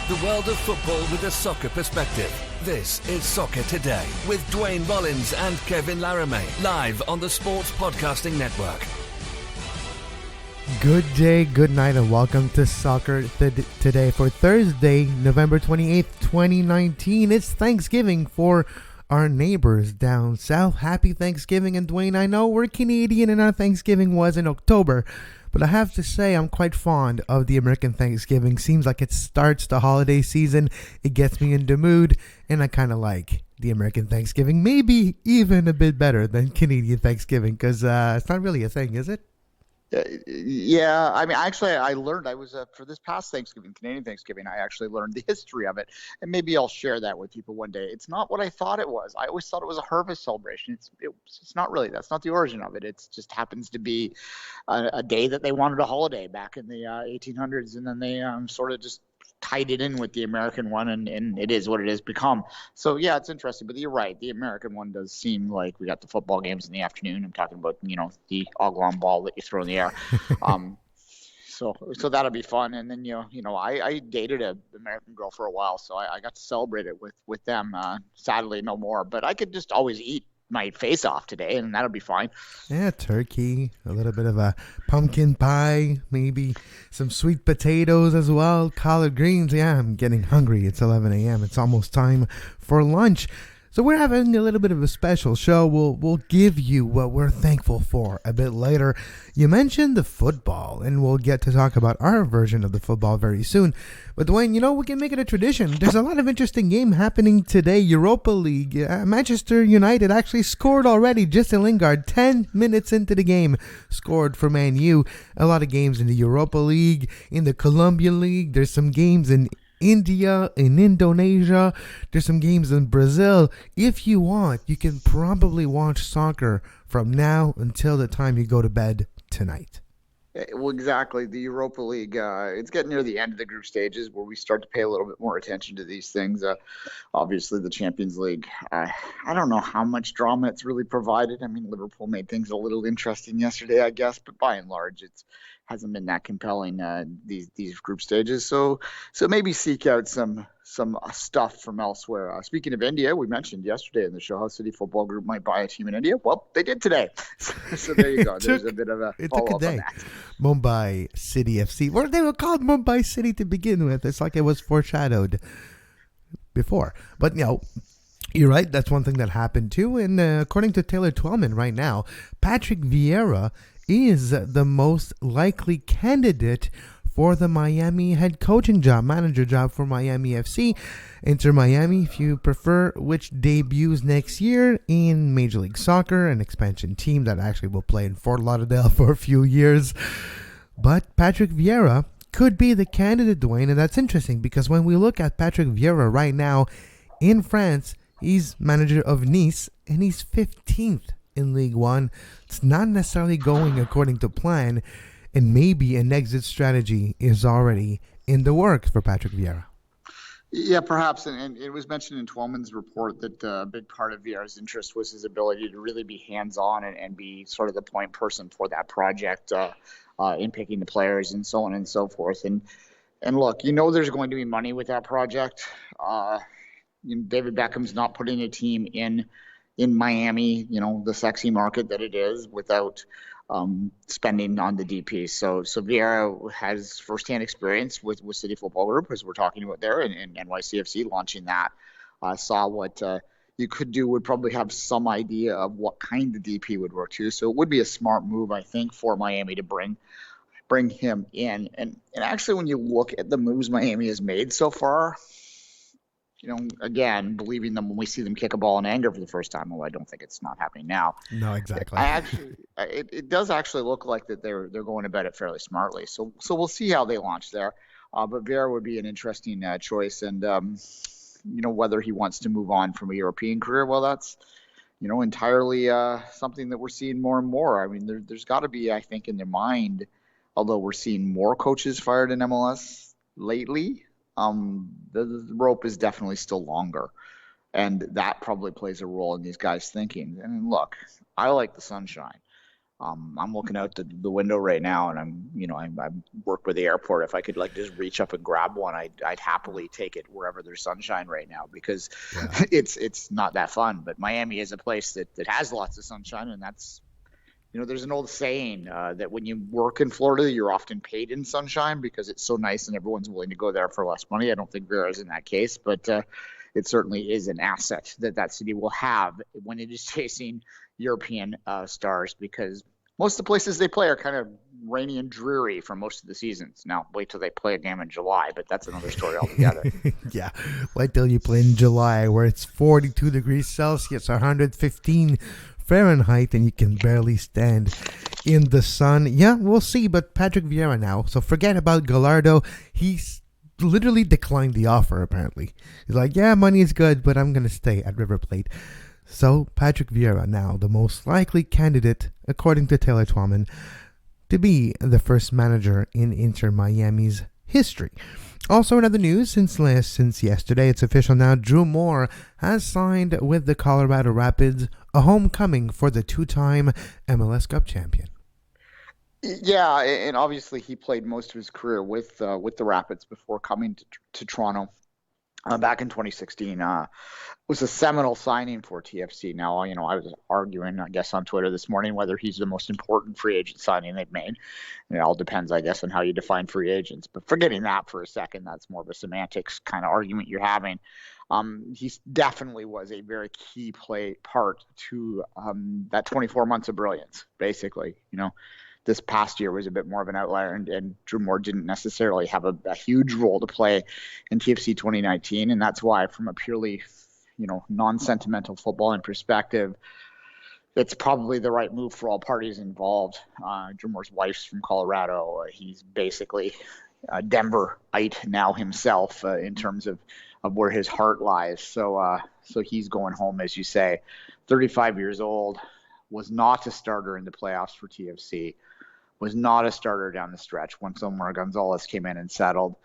The world of football with a soccer perspective. This is Soccer Today with Duane Rollins and Kevin Laramee, live on the Sports Podcasting Network. Good day, good night, and welcome to Soccer Today for Thursday, November 28th, 2019. It's Thanksgiving for our neighbors down south. Happy Thanksgiving. And Duane, I know we're Canadian and our Thanksgiving was in October, but I have to say I'm quite fond of the American Thanksgiving. Seems like it starts the holiday season. It gets me in the mood, and I kind of like the American Thanksgiving. Maybe even a bit better than Canadian Thanksgiving, because it's not really a thing, is it? Yeah, I mean, actually, I learned, for this past Thanksgiving, Canadian Thanksgiving, I actually learned the history of it, and maybe I'll share that with people one day. It's not what I thought it was. I always thought it was a harvest celebration. It's not really. That's not the origin of it. It just happens to be a day that they wanted a holiday back in the 1800s, and then they sort of just tied it in with the American one, and it is what it has become. So yeah, it's interesting, but you're right. The American one does seem like we got the football games in the afternoon. I'm talking about, the oblong ball that you throw in the air. So that'll be fun. And then, I dated an American girl for a while, so I got to celebrate it with them. Sadly, no more, but I could just always eat my face off today, and that'll be fine. Yeah, turkey, a little bit of a pumpkin pie, maybe some sweet potatoes as well, collard greens. Yeah, I'm getting hungry. It's 11 a.m. It's almost time for lunch. So we're having a little bit of a special show. We'll give you what we're thankful for a bit later. You mentioned the football, and we'll get to talk about our version of the football very soon. But Duane, we can make it a tradition. There's a lot of interesting game happening today. Europa League. Manchester United actually scored already. Jesse Lingard, 10 minutes into the game, scored for Man U. A lot of games in the Europa League, in the Colombian League. There's some games in India, in Indonesia. There's some games in Brazil. If you want, you can probably watch soccer from now until the time you go to bed tonight. Well, exactly. The Europa League, it's getting near the end of the group stages where we start to pay a little bit more attention to these things. Obviously, the Champions League, I don't know how much drama it's really provided. I mean, Liverpool made things a little interesting yesterday, I guess, but by and large, it hasn't been that compelling, these group stages. So maybe seek out some stuff from elsewhere. Speaking of India, we mentioned yesterday in the show how City Football Group might buy a team in India. Well, they did today. So there you go. There's a bit of a follow-up on that. Mumbai City FC. Or they were called Mumbai City to begin with. It's like it was foreshadowed before. But, you're right. That's one thing that happened too. And according to Taylor Twellman right now, Patrick Vieira is the most likely candidate for the Miami head coaching job, manager job for Miami FC. Inter Miami, if you prefer, which debuts next year in Major League Soccer, an expansion team that actually will play in Fort Lauderdale for a few years. But Patrick Vieira could be the candidate, Duane, and that's interesting because when we look at Patrick Vieira right now in France, he's manager of Nice, and he's 15th in League One. It's not necessarily going according to plan, and maybe an exit strategy is already in the works for Patrick Vieira. Yeah, perhaps, and it was mentioned in Twellman's report that a big part of Vieira's interest was his ability to really be hands-on and be sort of the point person for that project in picking the players and so on and so forth. And look, there's going to be money with that project. David Beckham's not putting a team in Miami, the sexy market that it is, without spending on the DP. So Vieira has firsthand experience with City Football Group, as we're talking about there, and NYCFC launching that. Saw what you could do, would probably have some idea of what kind of DP would work too. So it would be a smart move, I think, for Miami to bring him in. And actually, when you look at the moves Miami has made so far, again, believing them when we see them kick a ball in anger for the first time, although I don't think it's not happening now. No, exactly. It does actually look like that they're going about it fairly smartly. So we'll see how they launch there. But Vieira would be an interesting choice. And, whether he wants to move on from a European career, well, that's, entirely something that we're seeing more and more. I mean, there's got to be, I think, in their mind, although we're seeing more coaches fired in MLS lately, the rope is definitely still longer, and that probably plays a role in these guys thinking. And look, I like the sunshine. I'm looking out the window right now, and I work with the airport. If I could like just reach up and grab one, I'd happily take it wherever there's sunshine right now, because Yeah. it's not that fun. But Miami is a place that has lots of sunshine, and that's, there's an old saying that when you work in Florida, you're often paid in sunshine because it's so nice and everyone's willing to go there for less money. I don't think Vieira is in that case, but it certainly is an asset that city will have when it is chasing European stars, because most of the places they play are kind of rainy and dreary for most of the seasons. Now, wait till they play a game in July, but that's another story altogether. Yeah, wait till you play in July where it's 42 degrees Celsius, 115 Fahrenheit, and you can barely stand in the sun. Yeah, we'll see. But Patrick Vieira now, so forget about Gallardo. He's literally declined the offer, apparently. He's like, yeah, money is good, but I'm going to stay at River Plate. So Patrick Vieira now, the most likely candidate, according to Taylor Twellman, to be the first manager in Inter Miami's history. Also in other news, since yesterday, it's official now, Drew Moor has signed with the Colorado Rapids, a homecoming for the two-time MLS Cup champion. Yeah, and obviously he played most of his career with the Rapids before coming to Toronto back in 2016. Was a seminal signing for TFC. Now, I was arguing, I guess, on Twitter this morning whether he's the most important free agent signing they've made. And it all depends, I guess, on how you define free agents. But forgetting that for a second, that's more of a semantics kind of argument you're having. He definitely was a very key part to that 24 months of brilliance, basically. This past year was a bit more of an outlier, and Drew Moor didn't necessarily have a huge role to play in TFC 2019. And that's why, from a purely non-sentimental footballing perspective, it's probably the right move for all parties involved. Drew Moor's wife's from Colorado. He's basically a Denverite now himself in terms of where his heart lies. So he's going home, as you say. 35 years old, was not a starter in the playoffs for TFC, was not a starter down the stretch once Omar Gonzalez came in and settled.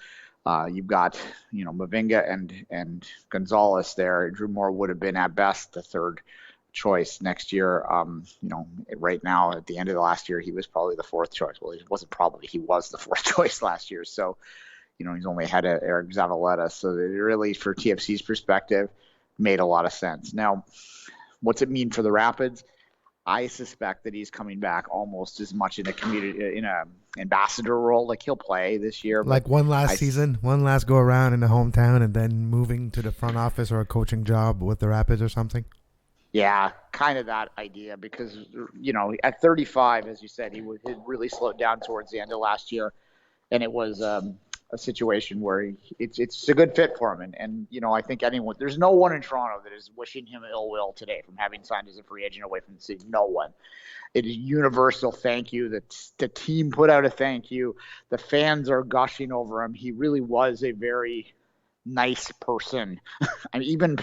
You've got, Mavinga and Gonzalez there. Drew Moor would have been at best the third choice next year. Right now at the end of the last year, he was probably the fourth choice. Well, he wasn't probably, he was the fourth choice last year. So, he's only ahead of Eric Zavaleta. So it really, for TFC's perspective, made a lot of sense. Now, what's it mean for the Rapids? I suspect that he's coming back almost as much in a ambassador role. Like, he'll play this year. Like one last season, one last go around in the hometown, and then moving to the front office or a coaching job with the Rapids or something. Yeah, kind of that idea, because, at 35, as you said, he really slowed down towards the end of last year. And it was a situation where it's a good fit for him. And I think there's no one in Toronto that is wishing him ill will today from having signed as a free agent away from the city. No one. It is universal thank you. The team put out a thank you. The fans are gushing over him. He really was a very nice person. And even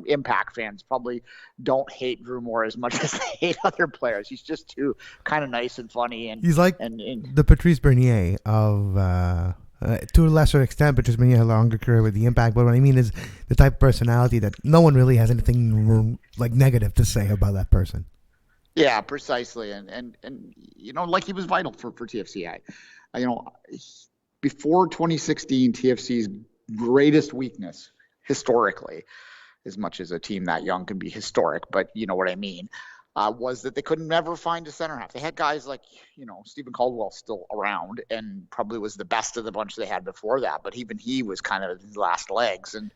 Impact fans probably don't hate Drew Moor as much as they hate other players. He's just too kind of nice and funny. And he's like the Patrice Bernier of, to a lesser extent, Patrice Bernier had a longer career with the Impact. But what I mean is the type of personality that no one really has anything like negative to say about that person. Yeah, precisely. And like he was vital for TFC. Before 2016, TFC's greatest weakness historically, as much as a team that young can be historic, but you know what I mean, was that they could never find a center half. They had guys like, Stephen Caldwell still around and probably was the best of the bunch they had before that, but even he was kind of his last legs and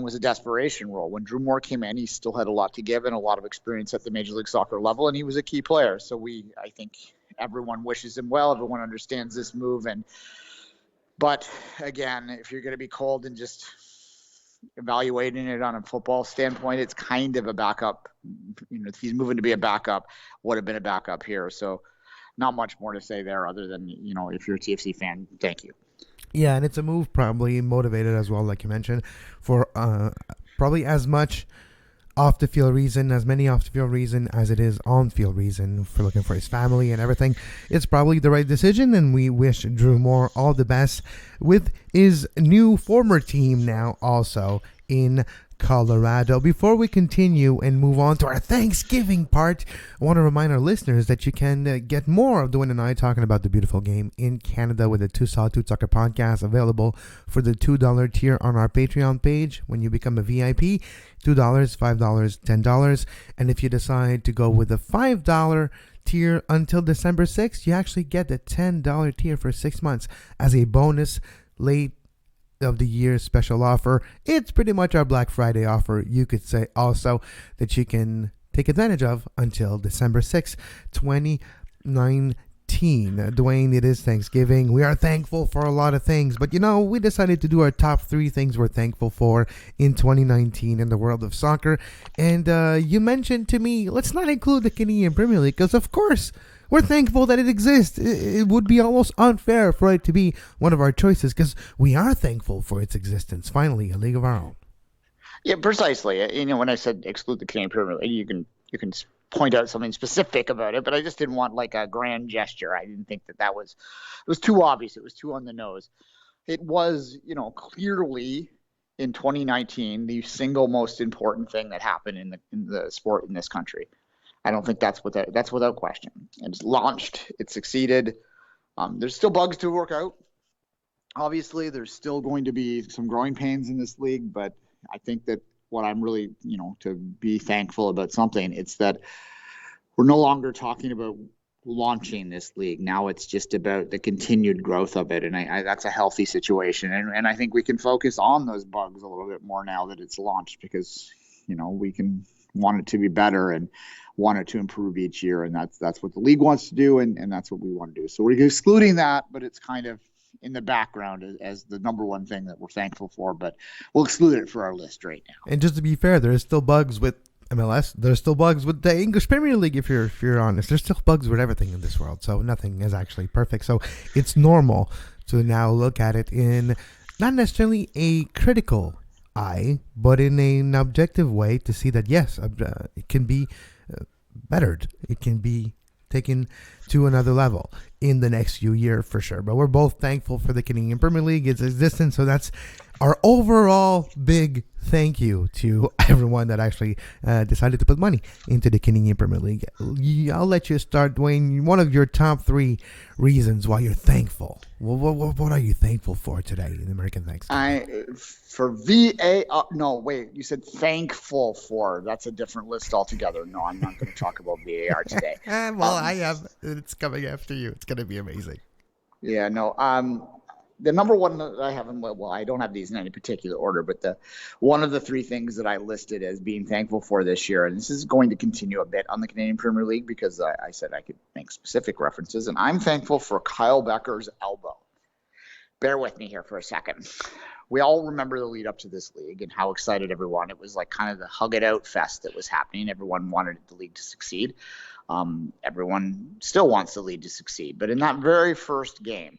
was a desperation role. When Drew Moor came in, he still had a lot to give and a lot of experience at the Major League Soccer level, and he was a key player. So I think everyone wishes him well. Everyone understands this move. But again, if you're going to be cold and just evaluating it on a football standpoint, it's kind of a backup. If he's moving to be a backup, would have been a backup here. So not much more to say there other than, if you're a TFC fan, thank you. Yeah, and it's a move probably motivated as well, like you mentioned, for probably as much off-the-field reason, as many off-the-field reason as it is on-field reason for looking for his family and everything. It's probably the right decision, and we wish Drew Moor all the best with his new former team now also in Colorado. Before we continue and move on to our Thanksgiving part, I want to remind our listeners that you can get more of Duane and I talking about the beautiful game in Canada with the Two Solitude Soccer podcast available for the $2 tier on our Patreon page when you become a VIP. $2, $5, $10. And if you decide to go with the $5 tier until December 6th, you actually get the $10 tier for 6 months as a bonus late of the year special offer. It's pretty much our Black Friday offer, you could say, also, that you can take advantage of until December 6th, 2019. Duane, it is Thanksgiving. We are thankful for a lot of things, but we decided to do our top 3 things we're thankful for in 2019 in the world of soccer. And you mentioned to me, let's not include the Canadian Premier League, because of course we're thankful that it exists. It would be almost unfair for it to be one of our choices, because we are thankful for its existence. Finally, a league of our own. Yeah, precisely. When I said exclude the Canadian Premier League, you can point out something specific about it, but I just didn't want like a grand gesture. I didn't think that it was too obvious. It was too on the nose. It was, clearly in 2019 the single most important thing that happened in the sport in this country. I don't think that's without question. It's launched. It succeeded. There's still bugs to work out. Obviously, there's still going to be some growing pains in this league, but I think that what I'm really, to be thankful about something, it's that we're no longer talking about launching this league. Now it's just about the continued growth of it, and I that's a healthy situation. And I think we can focus on those bugs a little bit more now that it's launched, because we can want it to be better and want it to improve each year, and that's what the league wants to do, and that's what we want to do. So we're excluding that, but it's kind of in the background as the number one thing that we're thankful for, but we'll exclude it for our list right now. And just to be fair, there's still bugs with MLS. There's still bugs with the English Premier League, if you're honest. There's still bugs with everything in this world, so nothing is actually perfect. So it's normal to now look at it in not necessarily a critical eye, but in an objective way, to see that yes, it can be bettered. It can be taken to another level in the next few years for sure. But we're both thankful for the Canadian Premier League, its existence. So that's our overall big thank you to everyone that actually decided to put money into the Canadian Premier League. I'll let you start, Duane. One of your top 3 reasons why you're thankful. What are you thankful for today in American Thanksgiving? For VAR. No, wait. You said thankful for. That's a different list altogether. No, I'm not going to talk about VAR today. I have. It's coming after you. It's going to be amazing. Yeah. No. The number one that I have, I don't have these in any particular order, but one of the 3 things that I listed as being thankful for this year, and this is going to continue a bit on the Canadian Premier League, because I said I could make specific references, and I'm thankful for Kyle Becker's elbow. Bear with me here for a second. We all remember the lead up to this league and how excited everyone. It was like kind of the hug it out fest that was happening. Everyone wanted the league to succeed. Everyone still wants the league to succeed. But in that very first game,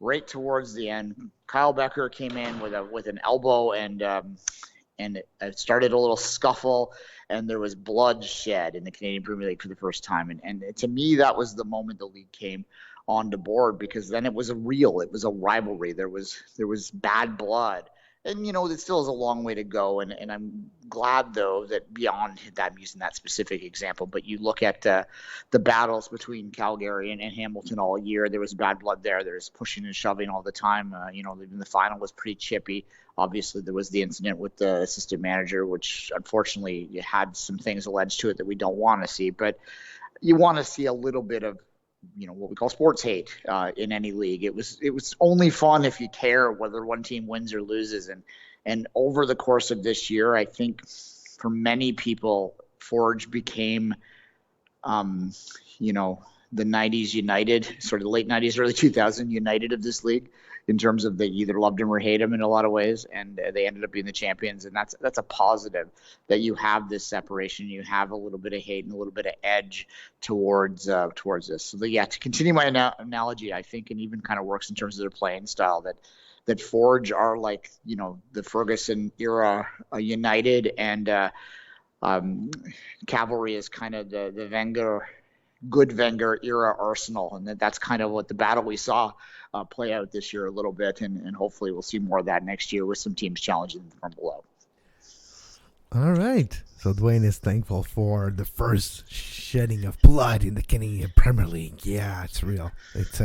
right towards the end, Kyle Becker came in with an elbow, and it started a little scuffle, and there was blood shed in the Canadian Premier League for the first time. And to me, that was the moment the league came on the board, because then it was a rivalry. There was bad blood. And, it still is a long way to go. And I'm glad, though, that beyond that, I'm using that specific example, but you look at the battles between Calgary and Hamilton all year, there was bad blood there. There's pushing and shoving all the time. Even the final was pretty chippy. Obviously, there was the incident with the assistant manager, which unfortunately had some things alleged to it that we don't want to see. But you want to see a little bit of what we call sports hate in any league. It was only fun if you care whether one team wins or loses. And over the course of this year, I think for many people, Forge became, the 90s United, sort of late 90s, early 2000s United of this league, in terms of they either loved him or hate him in a lot of ways, and they ended up being the champions. And that's a positive, that you have this separation, you have a little bit of hate and a little bit of edge towards this. So to continue my analogy, I think, and even kind of works in terms of their playing style, that Forge are like the Ferguson era United, and Cavalry is kind of the Wenger era Arsenal, and that's kind of what the battle we saw play out this year a little bit, and hopefully we'll see more of that next year with some teams challenging from below. All right. So Duane is thankful for the first shedding of blood in the Canadian Premier League. Yeah, it's real. It's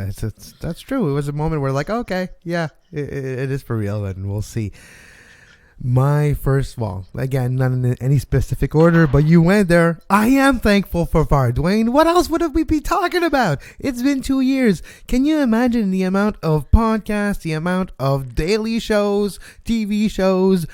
that's true. It was a moment where like, okay, yeah, it is for real, and we'll see. My first, well, again, not in any specific order, but you went there. I am thankful for VAR, Duane. What else would we be talking about? It's been 2 years. Can you imagine the amount of podcasts, the amount of daily shows, TV shows,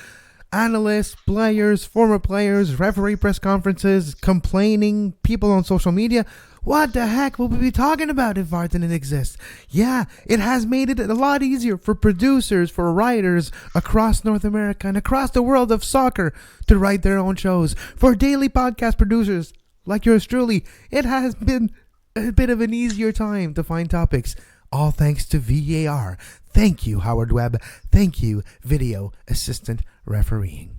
analysts, players, former players, referee press conferences, complaining, people on social media? What the heck will we be talking about if VAR didn't exist? Yeah, it has made it a lot easier for producers, for writers across North America and across the world of soccer to write their own shows. For daily podcast producers like yours truly, it has been a bit of an easier time to find topics. All thanks to VAR. Thank you, Howard Webb. Thank you, Video Assistant Refereeing.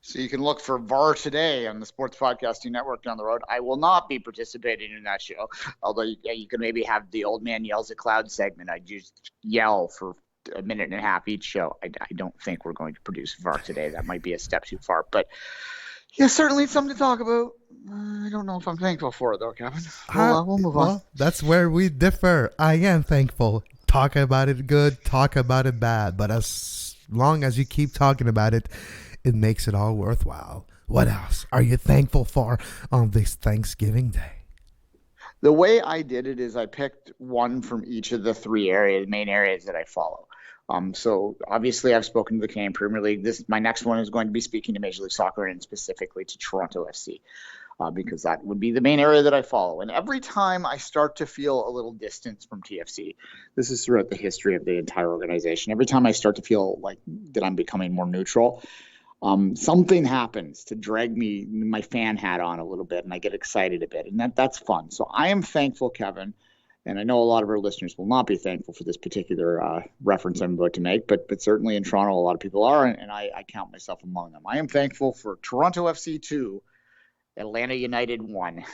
So you can look for VAR today on the Sports Podcasting Network down the road. I will not be participating in that show, although you can maybe have the old man yells at cloud segment. I just yell for a minute and a half each show. I don't think we're going to produce VAR today. That might be a step too far, but yeah, certainly it's something to talk about. I don't know if I'm thankful for it though, Kevin. We'll move on. Well, that's where we differ. I am thankful. Talk about it good, talk about it bad, but as long as you keep talking about it, it makes it all worthwhile. What else are you thankful for on this Thanksgiving Day? The way I did it is I picked one from each of the three main areas that I follow. So obviously I've spoken to the Canadian Premier League. My next one is going to be speaking to Major League Soccer and specifically to Toronto FC. Because that would be the main area that I follow. And every time I start to feel a little distance from TFC, this is throughout the history of the entire organization, every time I start to feel like that I'm becoming more neutral, something happens to drag my fan hat on a little bit, and I get excited a bit, and that's fun. So I am thankful, Kevin, and I know a lot of our listeners will not be thankful for this particular reference I'm about to make, but certainly in Toronto, a lot of people are, and I count myself among them. I am thankful for Toronto FC 2, Atlanta United 1.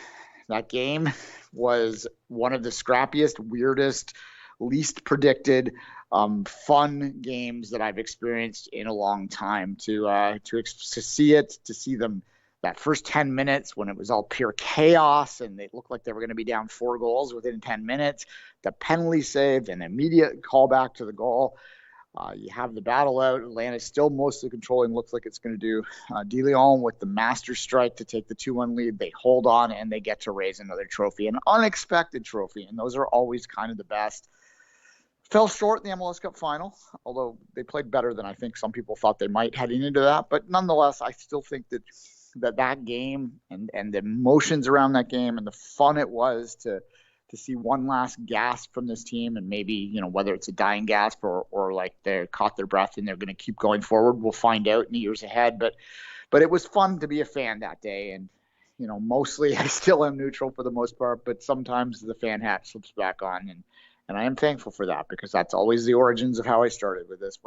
That game was one of the scrappiest, weirdest, least predicted, fun games that I've experienced in a long time. To see them that first 10 minutes when it was all pure chaos and they looked like they were going to be down 4 goals within 10 minutes, the penalty saved and immediate callback to the goal. You have the battle out. Atlanta's still mostly controlling. Looks like it's going to do. De Leon with the master strike to take the 2-1 lead. They hold on and they get to raise another trophy, an unexpected trophy. And those are always kind of the best. Fell short in the MLS Cup final, although they played better than I think some people thought they might heading into that. But nonetheless, I still think that game and the emotions around that game and the fun it was to see one last gasp from this team, and maybe, whether it's a dying gasp or like they caught their breath and they're going to keep going forward. We'll find out in the years ahead. But it was fun to be a fan that day. And, mostly I still am neutral for the most part, but sometimes the fan hat slips back on. And I am thankful for that, because that's always the origins of how I started with this.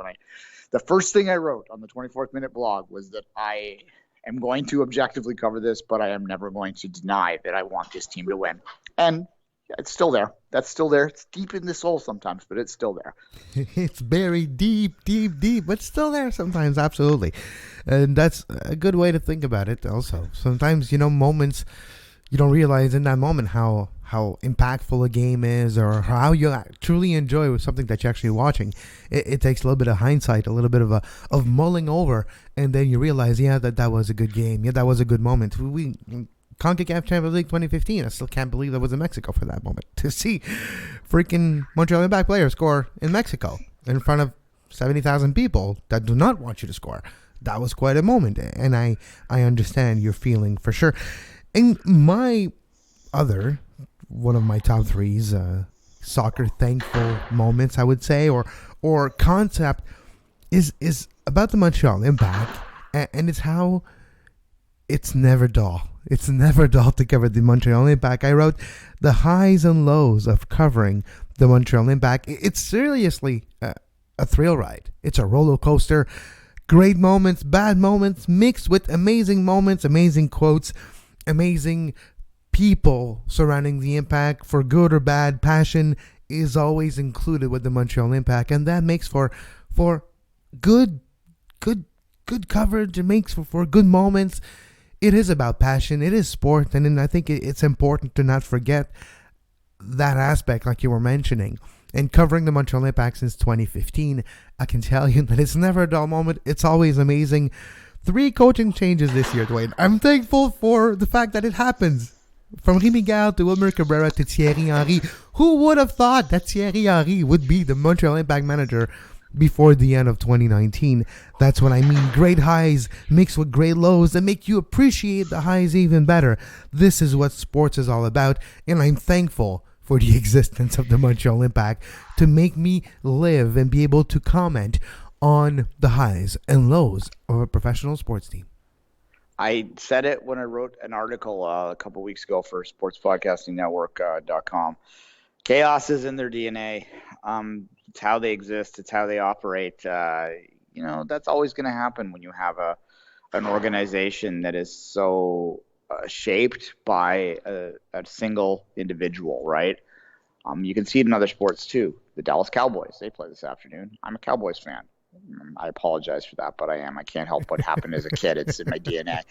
The first thing I wrote on the 24th Minute blog was that I am going to objectively cover this, but I am never going to deny that I want this team to win. And it's still there. That's still there. It's deep in the soul sometimes, but it's still there. It's buried deep, but still there sometimes. Absolutely. And that's a good way to think about it also. Sometimes, moments you don't realize in that moment how impactful a game is, or how you truly enjoy something that you're actually watching. It takes a little bit of hindsight, a little bit of mulling over, and then you realize, that was a good game. Yeah, that was a good moment. CONCACAF Champions League 2015. I still can't believe I was in Mexico for that moment. To see freaking Montreal Impact players score in Mexico in front of 70,000 people that do not want you to score. That was quite a moment. And I understand your feeling for sure. And one of my top threes, soccer thankful moments, I would say, or concept is about the Montreal Impact. And it's how it's never dull. It's never dull to cover the Montreal Impact. I wrote the highs and lows of covering the Montreal Impact. It's seriously a thrill ride. It's a roller coaster. Great moments, bad moments, mixed with amazing moments, amazing quotes, amazing people surrounding the Impact. For good or bad, passion is always included with the Montreal Impact, and that makes for good good coverage. It makes for good moments. It is about passion. It is sport. And then I think it's important to not forget that aspect, like you were mentioning. And covering the Montreal Impact since 2015, I can tell you that it's never a dull moment. It's always amazing. 3 coaching changes this year, Duane. I'm thankful for the fact that it happens. From Rémi Garde to Wilmer Cabrera to Thierry Henry. Who would have thought that Thierry Henry would be the Montreal Impact manager before the end of 2019? That's what I mean. Great highs mixed with great lows that make you appreciate the highs even better. This is what sports is all about, and I'm thankful for the existence of the Montreal Impact to make me live and be able to comment on the highs and lows of a professional sports team. I said it when I wrote an article a couple weeks ago for sportspodcastingnetwork.com. Chaos is in their DNA. It's how they exist. It's how they operate. That's always going to happen when you have an organization that is so shaped by a single individual, right? You can see it in other sports too. The Dallas Cowboys, they play this afternoon. I'm a Cowboys fan. I apologize for that, but I am. I can't help what happened as a kid. It's in my DNA.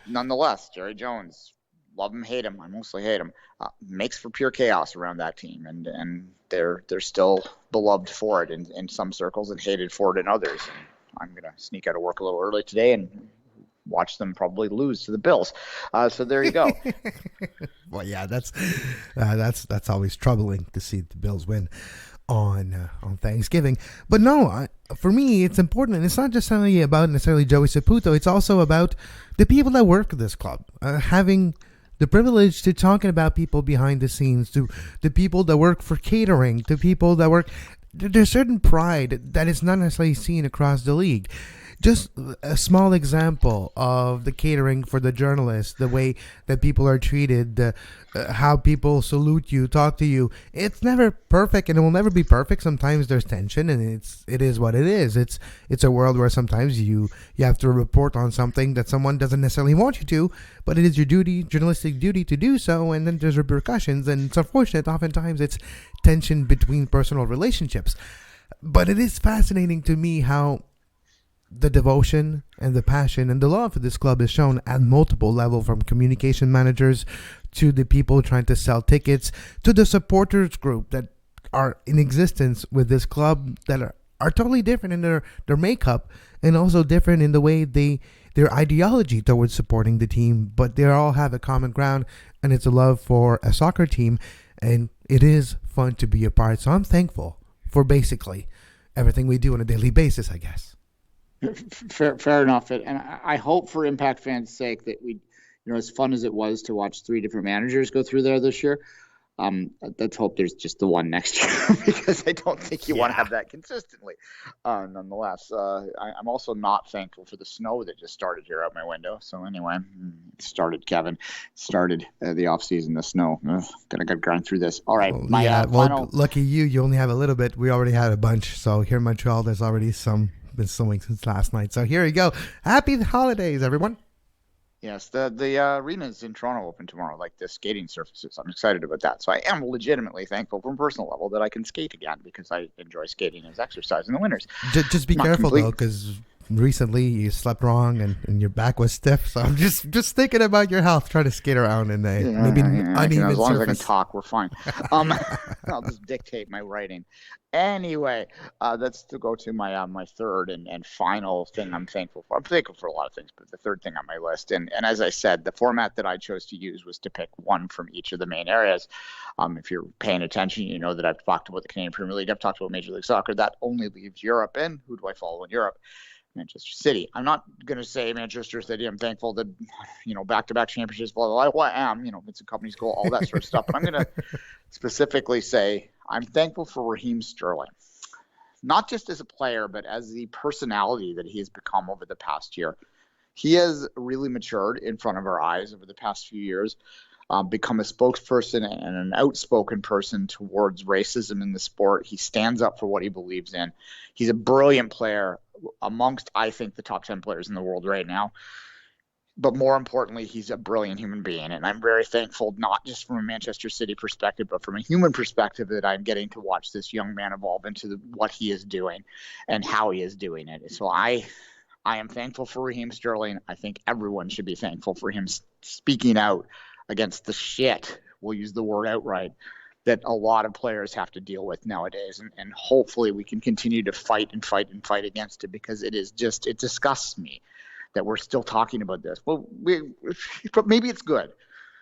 Nonetheless, Jerry Jones, love him, hate him. I mostly hate him. Makes for pure chaos around that team, and they're still beloved for it in some circles and hated for it in others. And I'm gonna sneak out of work a little early today and watch them probably lose to the Bills. So there you go. Well, yeah, that's always troubling to see the Bills win on Thanksgiving. But no, for me, it's important, and it's not just only about necessarily Joey Saputo. It's also about the people that work at this club, having the privilege to talking about people behind the scenes, to the people that work for catering, to people that work. There's certain pride that is not necessarily seen across the league. Just a small example of the catering for the journalists, the way that people are treated, how people salute you, talk to you. It's never perfect, and it will never be perfect. Sometimes there's tension, and it is what it is. It's a world where sometimes you have to report on something that someone doesn't necessarily want you to, but it is your duty, journalistic duty, to do so, and then there's repercussions, and it's unfortunate. Oftentimes it's tension between personal relationships. But it is fascinating to me how the devotion and the passion and the love for this club is shown at multiple levels, from communication managers to the people trying to sell tickets to the supporters group that are in existence with this club that are totally different in their makeup, and also different in the way their ideology towards supporting the team, but they all have a common ground, and it's a love for a soccer team, and it is fun to be a part. So I'm thankful for basically everything we do on a daily basis, I guess. Fair enough. And I hope for Impact fans' sake that we, as fun as it was to watch 3 different managers go through there this year, let's hope there's just the one next year, because I don't think you want to have that consistently. Nonetheless, I'm also not thankful for the snow that just started here out my window. So anyway, it started, Kevin. Started the off season, the snow. Gotta grind through this. All right. Lucky you only have a little bit. We already had a bunch. So here in Montreal, there's already some been snowing since last night. So here you go. Happy holidays, everyone. Yes, the arenas in Toronto open tomorrow, like the skating surfaces. I'm excited about that. So I am legitimately thankful from a personal level that I can skate again, because I enjoy skating as exercise in the winters. Just be careful, though, because recently you slept wrong and your back was stiff. So I'm just thinking about your health, trying to skate around in maybe uneven as long surface. as I can talk, we're fine. I'll just dictate my writing. Anyway, that's to go to my third and final thing I'm thankful for. I'm thankful for a lot of things, but the third thing on my list, and as I said, the format that I chose to use was to pick one from each of the main areas. If you're paying attention, you know that I've talked about the Canadian Premier League. I've talked about Major League Soccer. That only leaves Europe. And who do I follow in Europe? Manchester City. I'm not going to say Manchester City. I'm thankful that, back-to-back championships, blah, blah, blah. Well, I am, Vincent Kompany's goal, all that sort of stuff. But I'm going to specifically say I'm thankful for Raheem Sterling, not just as a player, but as the personality that he has become over the past year. He has really matured in front of our eyes over the past few years, become a spokesperson and an outspoken person towards racism in the sport. He stands up for what he believes in. He's a brilliant player, amongst, I think, the top 10 players in the world right now. But more importantly, he's a brilliant human being. And I'm very thankful, not just from a Manchester City perspective, but from a human perspective, that I'm getting to watch this young man evolve into what he is doing and how he is doing it. So I I am thankful for Raheem Sterling. I think everyone should be thankful for him speaking out against the shit, we'll use the word outright, that a lot of players have to deal with nowadays. And hopefully we can continue to fight against it, because it disgusts me that we're still talking about this. But maybe it's good,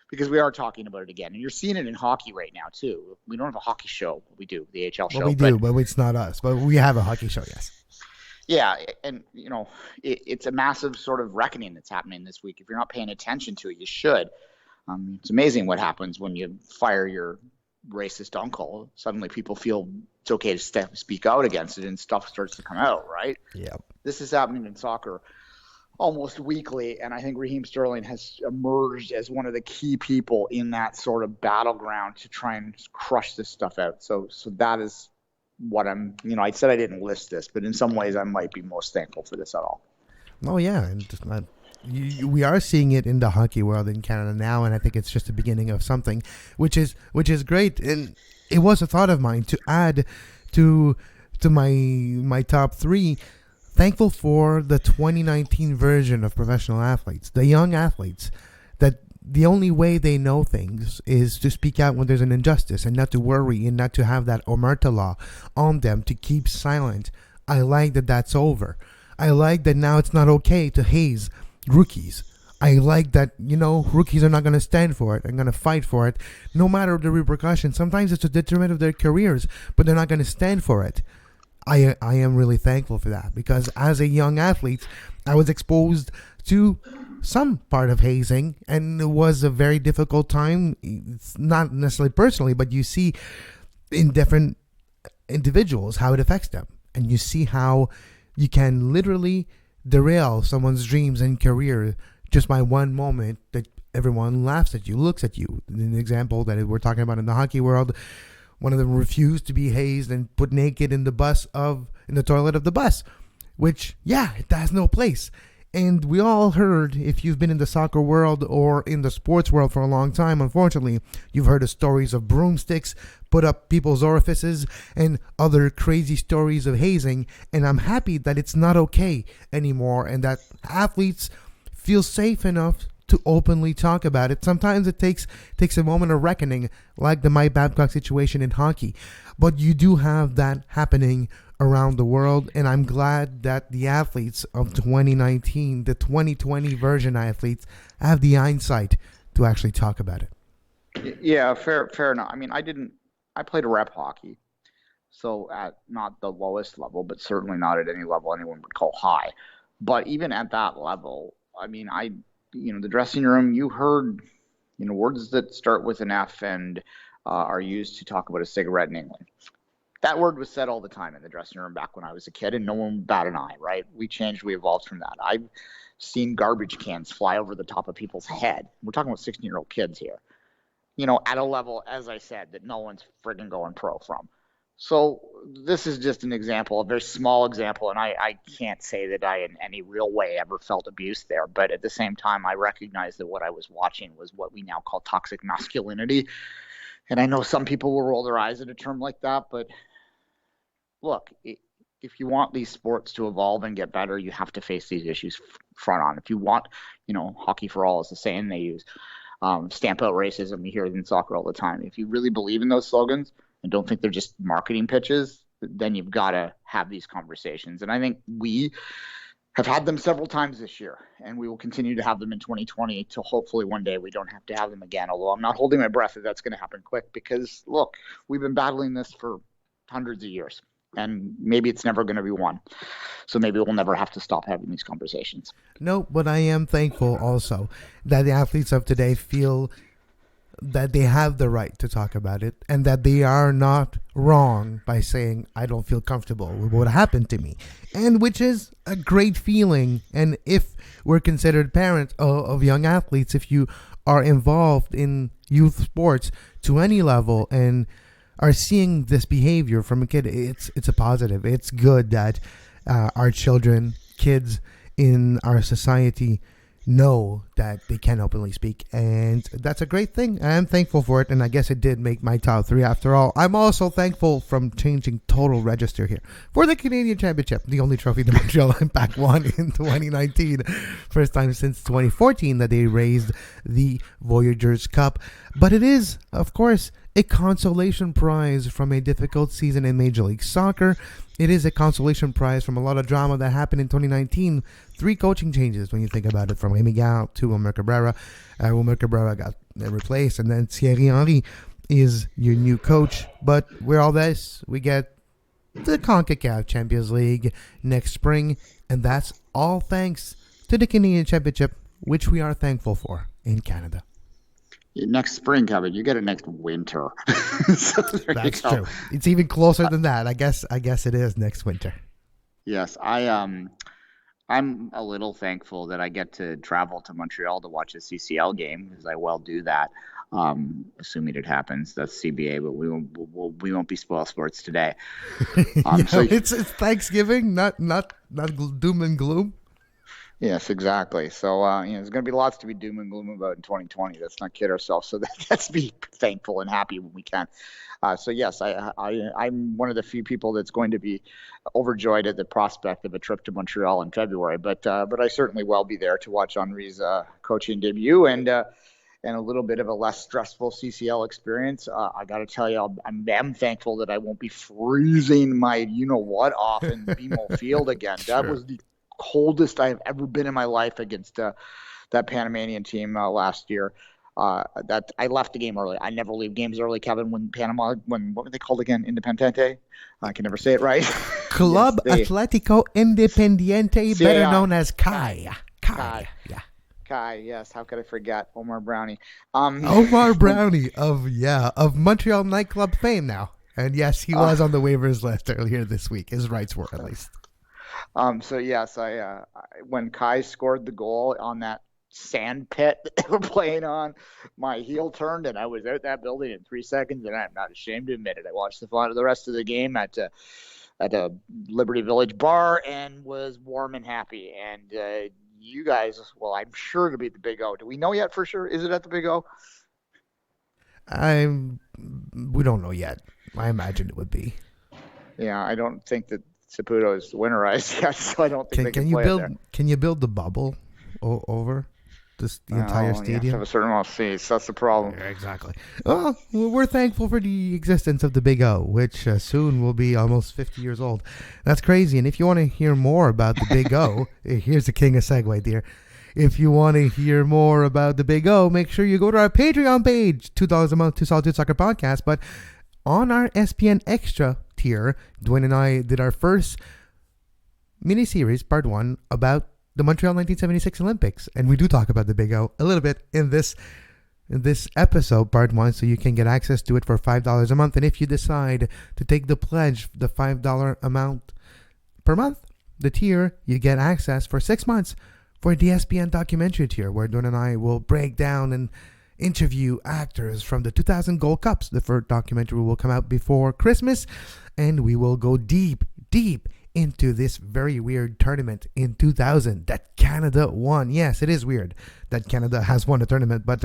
because we are talking about it again. And you're seeing it in hockey right now, too. We don't have a hockey show. We do, the AHL show. Well, we do, but it's not us. But we have a hockey show, yes. Yeah, and, it's a massive sort of reckoning that's happening this week. If you're not paying attention to it, you should. It's amazing what happens when you fire your racist uncle. Suddenly people feel it's okay to speak out against it, and stuff starts to come out, right? Yeah. This is happening in soccer almost weekly, and I think Raheem Sterling has emerged as one of the key people in that sort of battleground to try and crush this stuff out. So that is what I'm, I said I didn't list this, but in some ways I might be most thankful for this at all. Oh, yeah. And we are seeing it in the hockey world in Canada now, and I think it's just the beginning of something, which is great. And it was a thought of mine to add to my top three. Thankful for the 2019 version of professional athletes, the young athletes, that the only way they know things is to speak out when there's an injustice, and not to worry, and not to have that omerta law on them to keep silent. I like that that's over. I like that now it's not okay to haze rookies. I like that, rookies are not going to stand for it and going to fight for it, no matter the repercussions. Sometimes it's a detriment of their careers, but they're not going to stand for it. I am really thankful for that, because as a young athlete, I was exposed to some part of hazing, and it was a very difficult time. It's not necessarily personally, but you see in different individuals how it affects them, and you see how you can literally derail someone's dreams and career just by one moment that everyone laughs at you, looks at you. An example that we're talking about in the hockey world, one of them refused to be hazed and put naked in the toilet of the bus, which, it has no place. And we all heard, if you've been in the soccer world or in the sports world for a long time, unfortunately, you've heard of stories of broomsticks put up people's orifices and other crazy stories of hazing. And I'm happy that it's not okay anymore, and that athletes feel safe enough to openly talk about it. Sometimes it takes a moment of reckoning, like the Mike Babcock situation in hockey. But you do have that happening around the world, and I'm glad that the athletes of 2019, the 2020 version athletes, have the insight to actually talk about it. Yeah, fair enough. I mean, I played rep hockey, so at not the lowest level, but certainly not at any level anyone would call high. But even at that level, I mean, the dressing room, you heard, words that start with an F and are used to talk about a cigarette in England. That word was said all the time in the dressing room back when I was a kid, and no one bat an eye, right? We changed, we evolved from that. I've seen garbage cans fly over the top of people's head. We're talking about 16-year-old kids here, at a level, as I said, that no one's friggin' going pro from. So this is just an example, a very small example, and I can't say that I in any real way ever felt abuse there. But at the same time, I recognize that what I was watching was what we now call toxic masculinity. And I know some people will roll their eyes at a term like that, but look, if you want these sports to evolve and get better, you have to face these issues front on. If you want, hockey for all is the saying they use, stamp out racism. You hear it in soccer all the time. If you really believe in those slogans and don't think they're just marketing pitches, then you've got to have these conversations. And I think we have had them several times this year, and we will continue to have them in 2020 till hopefully one day we don't have to have them again, although I'm not holding my breath that that's going to happen quick, because, look, we've been battling this for hundreds of years, and maybe it's never going to be won. So maybe we'll never have to stop having these conversations. No, but I am thankful also that the athletes of today feel that they have the right to talk about it, and that they are not wrong by saying, I don't feel comfortable with what happened to me. And which is a great feeling. And if we're considered parents of young athletes, if you are involved in youth sports to any level and are seeing this behavior from a kid, it's a positive. It's good that our children, kids in our society know that they can openly speak, and that's a great thing. I'm thankful for it, and I guess it did make my top 3 after all. I'm also thankful from changing total register here for the Canadian Championship, the only trophy the Montreal Impact won in 2019. First time since 2014 that they raised the Voyageurs Cup. But it is, of course, a consolation prize from a difficult season in Major League Soccer. It is a consolation prize from a lot of drama that happened in 2019. 3 coaching changes when you think about it, from Rémi Garde to Omer Cabrera. Omer Cabrera got replaced, and then Thierry Henry is your new coach. But with all this, we get the CONCACAF Champions League next spring, and that's all thanks to the Canadian Championship, which we are thankful for in Canada. Next spring, Kevin, you get it next winter. So that's true. It's even closer than that. I guess it is next winter. Yes, I'm a little thankful that I get to travel to Montreal to watch a CCL game, because I will do that, assuming it happens. That's CBA, but we won't be spoil sports today. So it's Thanksgiving, not doom and gloom. Yes, exactly. So, there's going to be lots to be doom and gloom about in 2020. Let's not kid ourselves. So let's be thankful and happy when we can. So yes, I'm one of the few people that's going to be overjoyed at the prospect of a trip to Montreal in February. But I certainly will be there to watch Henri's coaching debut and a little bit of a less stressful CCL experience. I got to tell you, I'm thankful that I won't be freezing my you-know-what off in BMO Field again. That was the coldest I have ever been in my life against that Panamanian team last year. That I left the game early. I never leave games early, Kevin. When what were they called again? Independiente? I can never say it right. Club Atlético Independiente, better known as Kai. Yeah. Kai, yes. How could I forget Omar Brownie? Omar Brownie of Montreal nightclub fame now. And yes, he was on the waivers list earlier this week. His rights were, at least. So yes, I when Kai scored the goal on that sand pit that they were playing on, my heel turned and I was out that building in 3 seconds, and I'm not ashamed to admit it. I watched the rest of the game at a Liberty Village bar and was warm and happy. And you guys, well, I'm sure it'll be at the Big O. Do we know yet for sure? Is it at the Big O? We don't know yet. I imagine it would be. Yeah, I don't think that Saputo is winterized yet, so I don't think they can play there. Can you build the bubble over the entire stadium? You have to have a certain amount of seats. That's the problem. Yeah, exactly. Well, we're thankful for the existence of the Big O, which soon will be almost 50 years old. That's crazy. And if you want to hear more about the Big O, here's the king of segue, dear. If you want to hear more about the Big O, make sure you go to our Patreon page, $2 a month, Two Solitude Soccer Podcast. But on our SPN Extra tier, Duane and I did our first mini-series, part 1, about the Montreal 1976 Olympics. And we do talk about the Big O a little bit in this episode, part 1, so you can get access to it for $5 a month. And if you decide to take the pledge, the $5 amount per month, the tier, you get access for 6 months for the SPN documentary tier, where Duane and I will break down and interview actors from the 2000 Gold Cups. The first documentary will come out before Christmas, and we will go deep into this very weird tournament in 2000 that Canada won. Yes, it is weird that Canada has won a tournament, but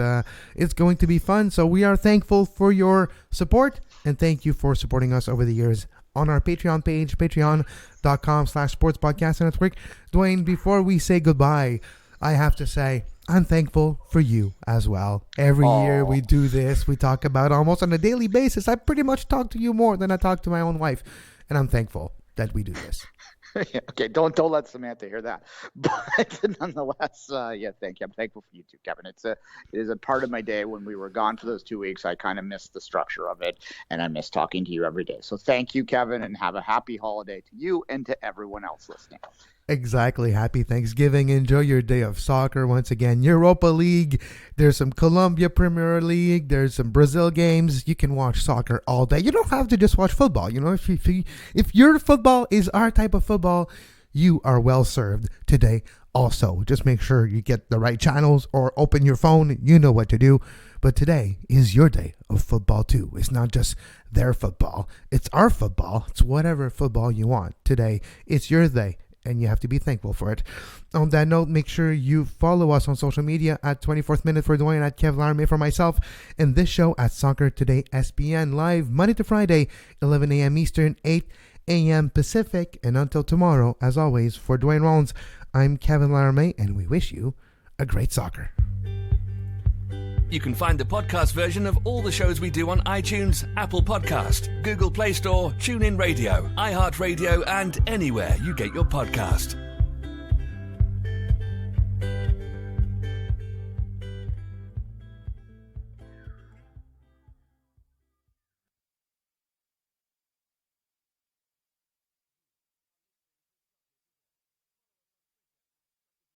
it's going to be fun. So we are thankful for your support, and thank you for supporting us over the years on our Patreon page, patreon.com/sportspodcast network. Duane, before we say goodbye, I have to say, I'm thankful for you as well. Every year we do this. We talk about almost on a daily basis. I pretty much talk to you more than I talk to my own wife. And I'm thankful that we do this. Okay, don't let Samantha hear that. But nonetheless, thank you. I'm thankful for you too, Kevin. It is a part of my day. When we were gone for those 2 weeks, I kind of missed the structure of it, and I miss talking to you every day. So thank you, Kevin, and have a happy holiday to you and to everyone else listening. Exactly. Happy Thanksgiving. Enjoy your day of soccer. Once again, Europa League. There's some Colombia Premier League. There's some Brazil games. You can watch soccer all day. You don't have to just watch football. You know, if your football is our type of football, you are well served today. Also, just make sure you get the right channels or open your phone. You know what to do. But today is your day of football too. It's not just their football. It's our football. It's whatever football you want. Today, it's your day. and you have to be thankful for it. On that note, make sure you follow us on social media at 24th Minute for Duane, at Kev Laramee for myself, and this show at Soccer Today SPN, live Monday to Friday, 11 a.m. Eastern, 8 a.m. Pacific. And until tomorrow, as always, for Duane Rollins, I'm Kevin Laramee, and we wish you a great soccer. You can find the podcast version of all the shows we do on iTunes, Apple Podcast, Google Play Store, TuneIn Radio, iHeartRadio, and anywhere you get your podcast.